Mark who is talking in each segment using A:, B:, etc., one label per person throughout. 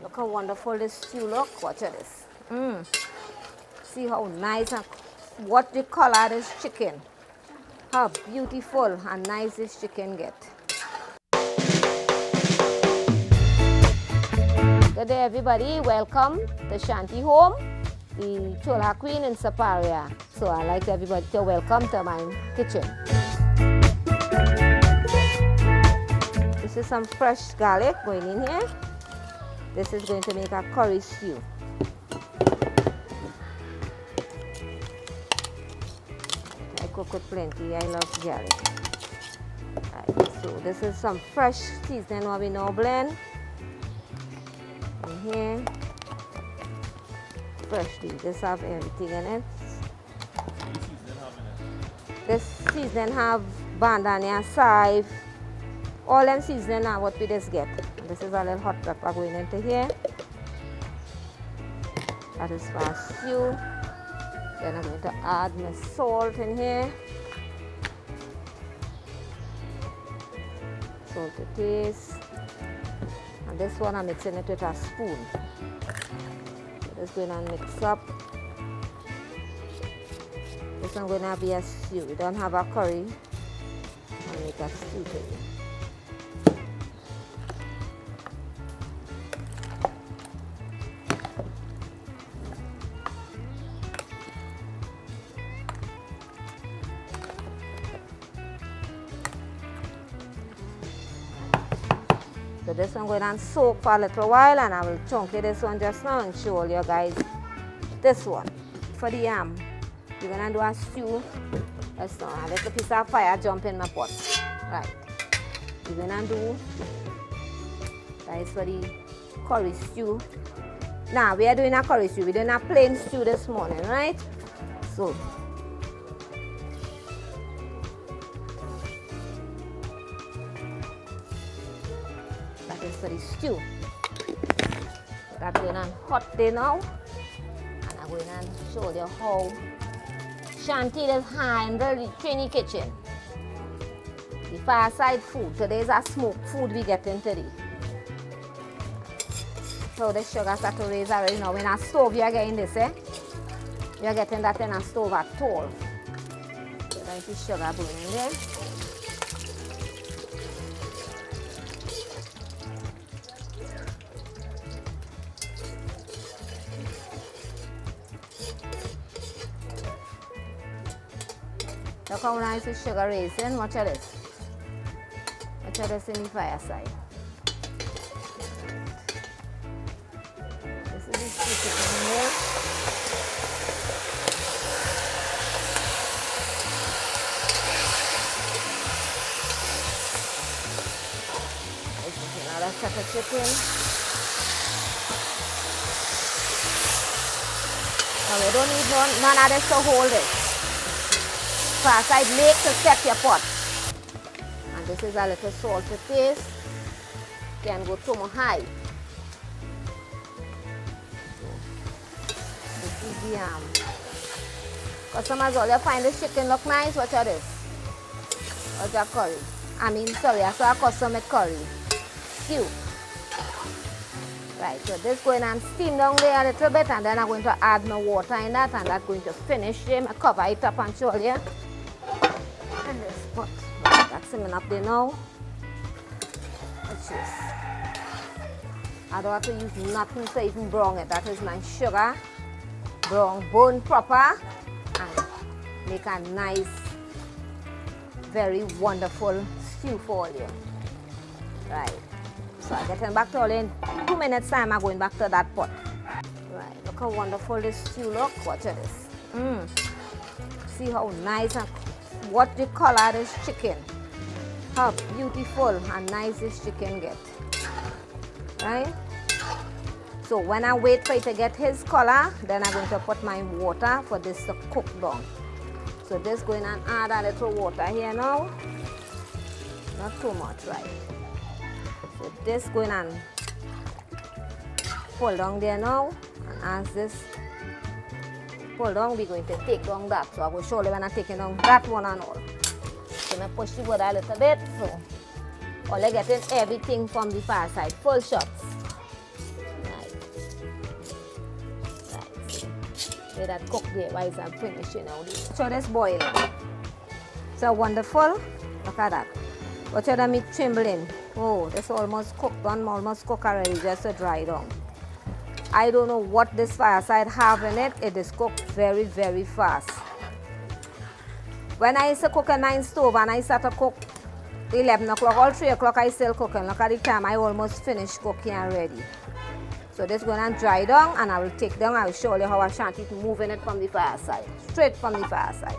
A: Look how wonderful this stew look. Watch this. See how nice and what the color this chicken. How beautiful and nice this chicken get. Good day everybody, welcome to Shanty home, the Chulha queen in Siparia. So I'd like everybody to welcome to my kitchen. This is some fresh garlic going in here. This is going to make a curry stew. I cook with plenty, I love garlic. Right, so this is some fresh seasoning what we now blend. In here, freshly, this have everything in it. This seasoning have bandania, chive, all them seasoning are what we just get. This is a little hot pepper going into here. That is for our stew. Then I'm going to add my salt in here. Salt to taste. And this one I'm mixing it with a spoon. Just going to mix up. This one going to be a stew. We don't have a curry. I'll make a stew for you. So this one going to soak for a little while, and I will chunk this one just now and show all you guys this one. For the yam, you're going to do a stew. That's now a little piece of fire jump in my pot. Right. You're going to do, that is for the curry stew. Now we are doing a curry stew. We're doing a plain stew this morning, right? So for the stew. That's going on hot there now, and I'm going to show you how Shanty is handle the Trinidad kitchen. The fireside food. Today is a smoked food we get in today. So the sugar start to raise already now. In a stove you are getting this, eh? You are getting that in a stove at all. So that's the sugar burning there. Look how nice the sugar raising. Watch this. Watch this in the fireside. This is the chicken in here. This is another set of chicken. Now we don't need none of this to hold it. Fireside make to set your pot. And this is a little salt to taste. Can go too much high. This is the yam. Customers all you find this chicken look nice. Watch out this. What's your curry? I mean sorry, I saw a customer curry. Stew. Right, so this going and steam down there a little bit, and then I'm going to add my water in that, and that's going to finish them. I cover it up and show you. And this pot, that's simmering up there now. Watch this. I don't have to use nothing to even brown it. That is my sugar. Brown, bone proper, and make a nice, very wonderful stew for you. Right. So I'm getting back to all in 2 minutes time. I'm going back to that pot. Right. Look how wonderful this stew look. Watch this. See how nice and what the color this chicken. How beautiful and nice this chicken get. Right? So when I wait for it to get his color, then I'm going to put my water for this to cook down. So this going and add a little water here now. Not too much, right? So this going and pull down there now, and as this pull down, we're going to take down that. So I will show you when I'm taking down that one and all. So I push the wood a little bit. So all I getting everything from the far side, full shots. Right. Let that cook there while I'm finishing out this. So this boiling. So wonderful. Look at that. Watch out the meat trembling. Oh, this almost cooked, done, almost cooked already, just to dry down. I don't know what this Fireside have in it. It is cooked very, very fast. When I used to cook a 9 stove and I start to cook 11 o'clock, all 3 o'clock I still cooking. Look at the time, I almost finished cooking already. So this going to dry down and I will take down. I will show you how I Shanty moving it from the Fireside, straight from the Fireside.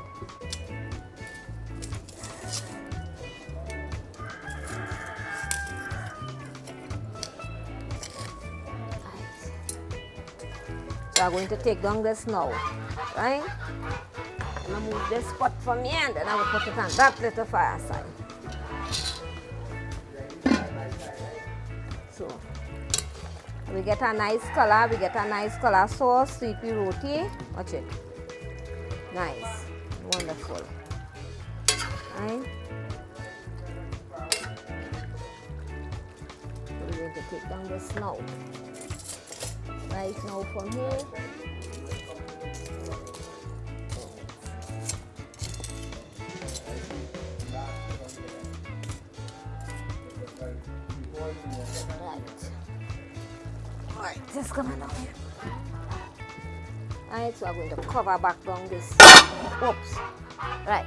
A: So I'm going to take down this now, right? I'm going to move this pot from here and then I will put it on that little Fireside. So we get a nice color sauce, sweet roti. Watch it. Nice, wonderful. Right? So we're going to take down this now. Right now from here. Right, just coming down here. Alright, so I'm going to cover back down this. Oops. Right.